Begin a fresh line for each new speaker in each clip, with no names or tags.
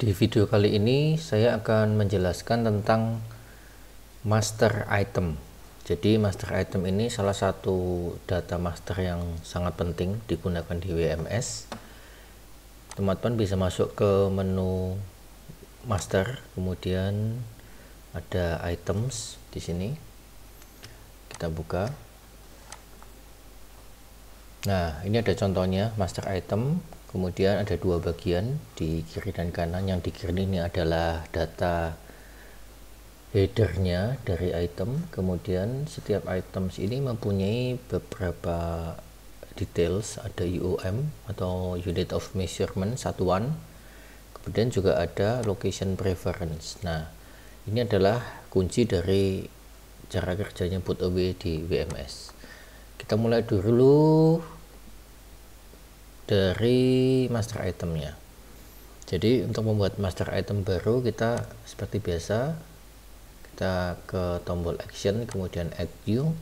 Di video kali ini saya akan menjelaskan tentang master item. Jadi master item ini salah satu data master yang sangat penting digunakan di WMS. Teman-teman bisa masuk ke menu master, kemudian ada items di sini. Kita buka. Nah, ini ada contohnya master item. Kemudian ada dua bagian di kiri dan kanan. Yang di kiri ini adalah data headernya dari item. Kemudian setiap items ini mempunyai beberapa details, ada UOM atau unit of measurement, satuan. Kemudian juga ada location preference. Nah, ini adalah kunci dari cara kerjanya put-away di WMS. Kita mulai dulu dari master itemnya. Jadi untuk membuat master item baru, kita seperti biasa kita ke tombol action, kemudian add new.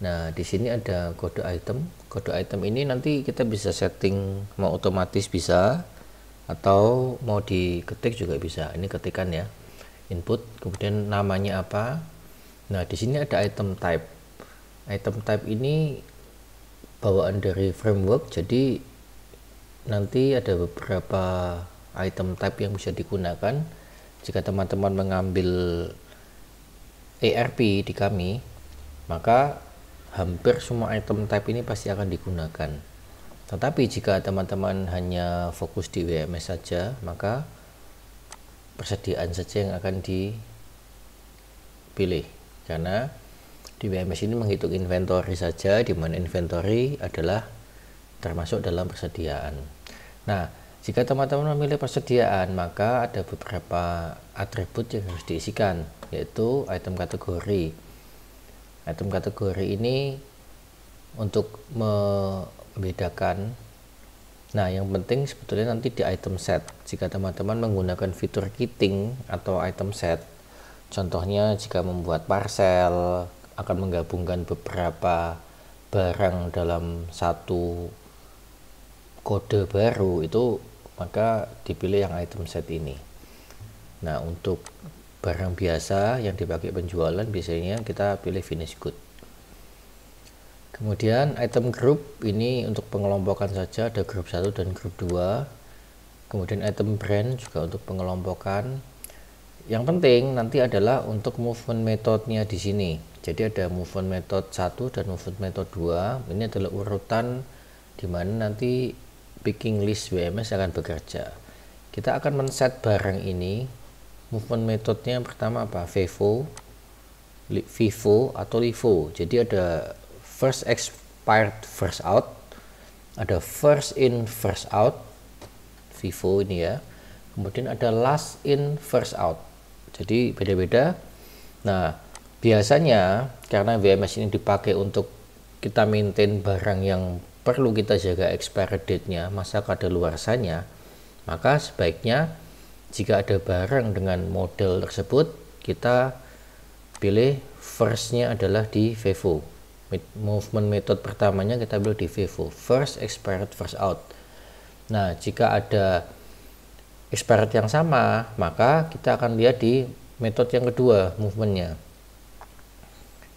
Nah, di sini ada kode item. Kode item ini nanti kita bisa setting mau otomatis bisa, atau mau diketik juga bisa. Ini ketikan ya, input, kemudian namanya apa. Nah, di sini ada item type. Item type ini bawaan dari framework, jadi nanti ada beberapa item type yang bisa digunakan. Jika teman-teman mengambil ERP di kami, maka hampir semua item type ini pasti akan digunakan. Tetapi jika teman-teman hanya fokus di WMS saja, maka persediaan saja yang akan dipilih, karena di WMS ini menghitung inventory saja, di mana inventory adalah termasuk dalam persediaan. Nah, jika teman-teman memilih persediaan, maka ada beberapa atribut yang harus diisikan, yaitu item kategori. Item kategori ini untuk membedakan. Nah, yang penting sebetulnya nanti di item set. Jika teman-teman menggunakan fitur kitting atau item set, contohnya jika membuat parcel, akan menggabungkan beberapa barang dalam satu kode baru, itu maka dipilih yang item set ini. Nah, untuk barang biasa yang dipakai penjualan, biasanya kita pilih finish good. Kemudian item group ini untuk pengelompokan saja, ada grup 1 dan grup 2. Kemudian item brand juga untuk pengelompokan. Yang penting nanti adalah untuk movement methodnya di sini. Jadi ada movement method 1 dan movement method 2. Ini adalah urutan di mana nanti picking list WMS akan bekerja. Kita akan men-set barang ini. Movement methodnya yang pertama apa? FIFO atau LIFO. Jadi ada first expired first out, ada first in first out, FIFO ini ya. Kemudian ada last in first out. Jadi beda-beda. Nah, biasanya karena WMS ini dipakai untuk kita maintain barang yang perlu kita jaga expiry date-nya, masa kadaluarsanya, maka sebaiknya jika ada barang dengan model tersebut, kita pilih first-nya adalah di FIFO. Movement method pertamanya kita pilih di FIFO, first expired first out. Nah, jika ada expired yang sama, maka kita akan lihat di metode yang kedua movementnya,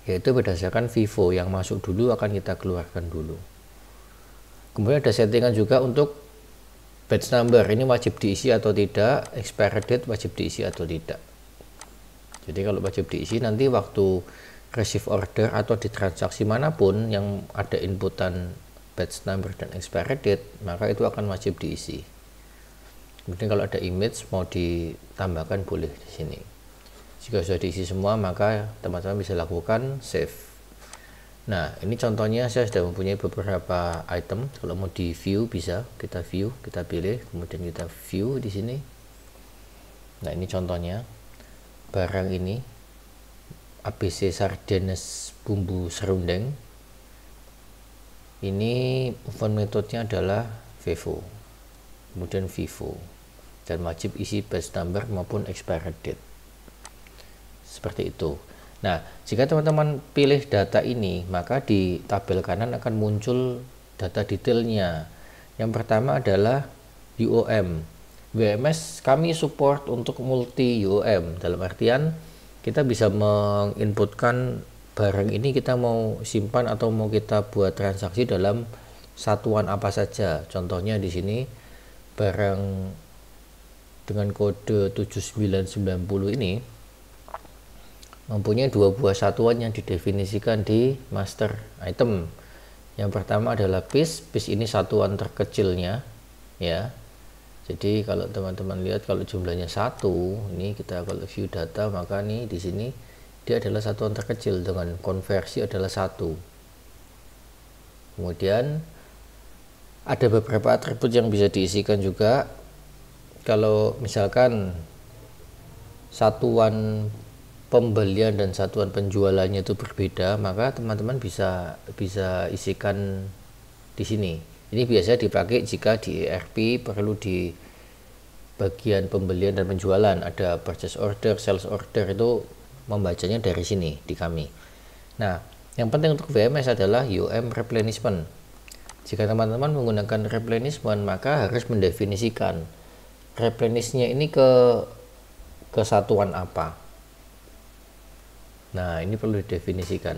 yaitu berdasarkan FIFO, yang masuk dulu akan kita keluarkan dulu. Kemudian ada settingan juga untuk batch number, ini wajib diisi atau tidak, expiry date wajib diisi atau tidak. Jadi kalau wajib diisi, nanti waktu receive order atau di transaksi manapun yang ada inputan batch number dan expiry date, maka itu akan wajib diisi. Kemudian kalau ada image mau ditambahkan boleh di sini. Jika sudah diisi semua, maka teman-teman bisa lakukan save. Nah, ini contohnya saya sudah mempunyai beberapa item. Kalau mau di view bisa, kita view, kita pilih, kemudian kita view di sini. Nah, ini contohnya barang ini ABC sardenes bumbu serundeng. Ini movement methodenya adalah FIFO, kemudian FIFO, dan wajib isi batch number maupun expiry date. Seperti itu. Nah, jika teman-teman pilih data ini, maka di tabel kanan akan muncul data detailnya. Yang pertama adalah UOM. WMS kami support untuk multi UOM, dalam artian kita bisa menginputkan barang ini kita mau simpan atau mau kita buat transaksi dalam satuan apa saja. Contohnya di sini barang dengan kode 7990 ini mempunyai dua buah satuan yang didefinisikan di master item. Yang pertama adalah piece ini satuan terkecilnya ya. Jadi kalau teman-teman lihat, kalau jumlahnya 1, ini kita kalau view data, maka nih di sini dia adalah satuan terkecil dengan konversi adalah 1. Kemudian ada beberapa atribut yang bisa diisikan juga. Kalau misalkan satuan pembelian dan satuan penjualannya itu berbeda, maka teman-teman bisa isikan di sini. Ini biasa dipakai jika di ERP perlu di bagian pembelian dan penjualan, ada purchase order, sales order, itu membacanya dari sini di kami. Nah, yang penting untuk WMS adalah UM replenishment. Jika teman-teman menggunakan replenishment, maka harus mendefinisikan replenishnya ini ke satuan apa. Nah, ini perlu didefinisikan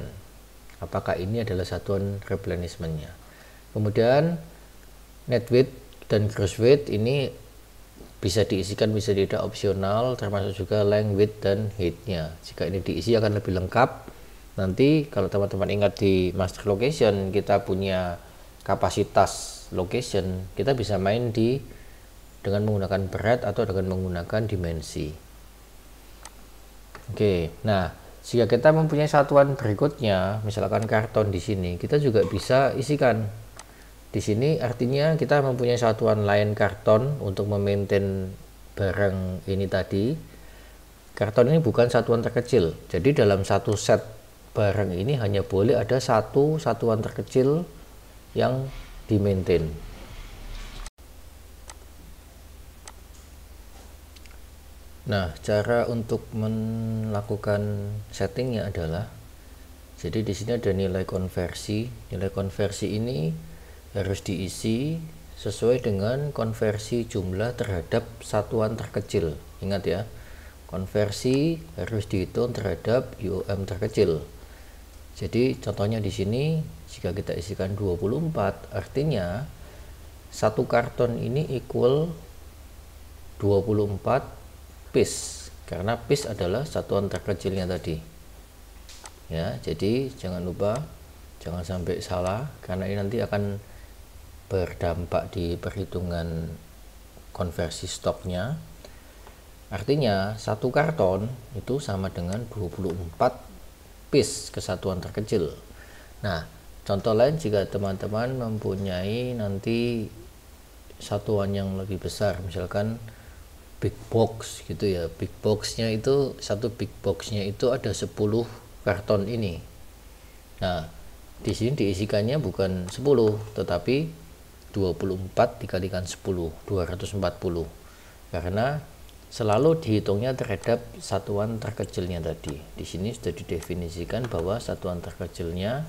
apakah ini adalah satuan replenishmentnya. Kemudian net weight dan gross weight ini bisa diisikan, bisa tidak, opsional, termasuk juga length, width, dan height-nya. Jika ini diisi akan lebih lengkap. Nanti kalau teman-teman ingat di master location kita punya kapasitas location, kita bisa main dengan menggunakan berat atau dengan menggunakan dimensi. Oke, nah jika kita mempunyai satuan berikutnya, misalkan karton di sini, kita juga bisa isikan. Di sini artinya kita mempunyai satuan lain karton untuk memaintain barang ini tadi. Karton ini bukan satuan terkecil. Jadi dalam satu set barang ini hanya boleh ada satu satuan terkecil yang di-maintain. Nah, cara untuk melakukan settingnya adalah, jadi di sini ada nilai konversi. Nilai konversi ini harus diisi sesuai dengan konversi jumlah terhadap satuan terkecil. Ingat ya, konversi harus dihitung terhadap UOM terkecil. Jadi contohnya di sini jika kita isikan 24, artinya satu karton ini equal 24 piece, karena piece adalah satuan terkecilnya tadi ya. Jadi jangan lupa, jangan sampai salah, karena ini nanti akan berdampak di perhitungan konversi stoknya. Artinya satu karton itu sama dengan 24 piece kesatuan terkecil. Nah, contoh lain jika teman-teman mempunyai nanti satuan yang lebih besar, misalkan big box gitu ya. Big boxnya itu, satu big boxnya itu ada 10 karton ini. Nah, di sini diisikannya bukan 10 tetapi 24 dikalikan 10, 240, karena selalu dihitungnya terhadap satuan terkecilnya tadi. Di sini sudah didefinisikan bahwa satuan terkecilnya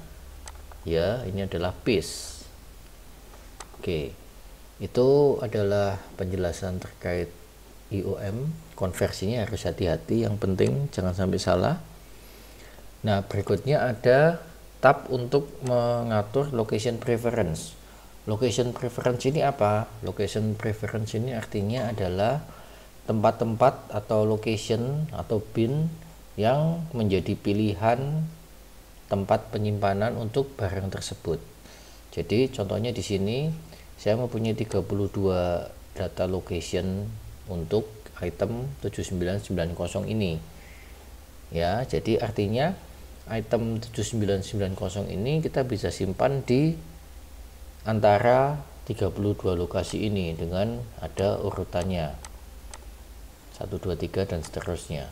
ya ini adalah piece. Oke, itu adalah penjelasan terkait IOM. Konversinya harus hati-hati, yang penting jangan sampai salah. Nah, berikutnya ada tab untuk mengatur location preference. Location preference ini apa? Location preference ini artinya adalah tempat-tempat atau location atau bin yang menjadi pilihan tempat penyimpanan untuk barang tersebut. Jadi contohnya di sini saya mempunyai 32 data location untuk item 7990 ini ya. Jadi artinya item 7990 ini kita bisa simpan di antara 32 lokasi ini dengan ada urutannya 1, 2, 3 dan seterusnya.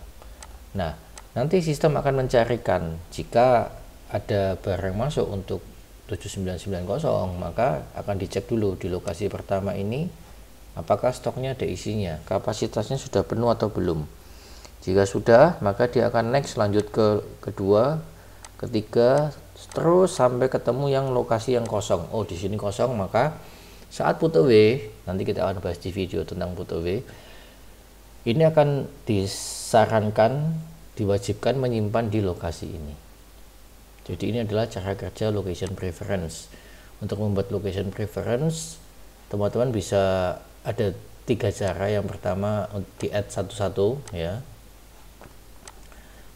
Nah, nanti sistem akan mencarikan jika ada barang masuk untuk 7990, maka akan dicek dulu di lokasi pertama ini apakah stoknya ada isinya, kapasitasnya sudah penuh atau belum. Jika sudah, maka dia akan next lanjut ke kedua, ketiga, terus sampai ketemu yang lokasi yang kosong. Oh, di sini kosong, maka Saat put away, nanti kita akan bahas di video tentang put away, ini akan disarankan, diwajibkan menyimpan di lokasi ini. Jadi ini adalah cara kerja location preference. Untuk membuat location preference, teman-teman bisa ada 3 cara. Yang pertama di add satu-satu ya.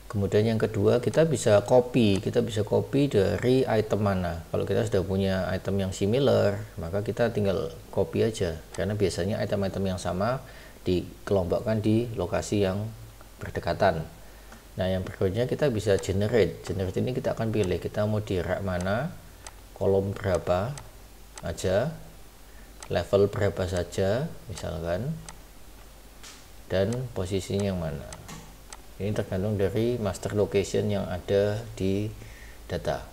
Kemudian yang kedua, kita bisa copy dari item mana. Kalau kita sudah punya item yang similar, maka kita tinggal copy aja, karena biasanya item-item yang sama dikelompokkan di lokasi yang berdekatan. Nah, yang berikutnya kita bisa generate ini kita akan pilih kita mau di rak mana, kolom berapa aja, level berapa saja misalkan, dan posisinya yang mana. Ini tergantung dari master location yang ada di data.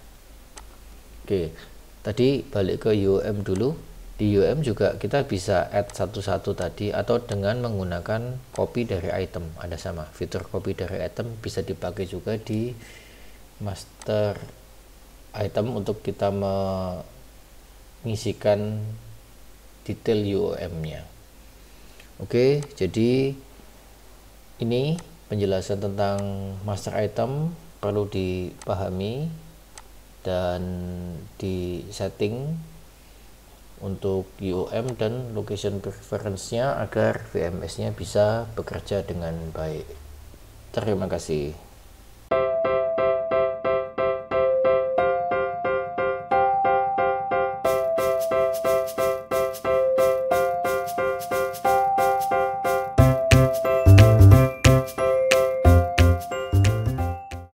Oke, tadi balik ke UM dulu. Di UM juga kita bisa add satu-satu tadi, atau dengan menggunakan copy dari item. Ada sama, fitur copy dari item bisa dipakai juga di master item untuk kita mengisikan detail UM-nya. Oke, jadi ini penjelasan tentang master item perlu dipahami dan di setting untuk UM dan location preference-nya agar VMS-nya bisa bekerja dengan baik. Terima kasih.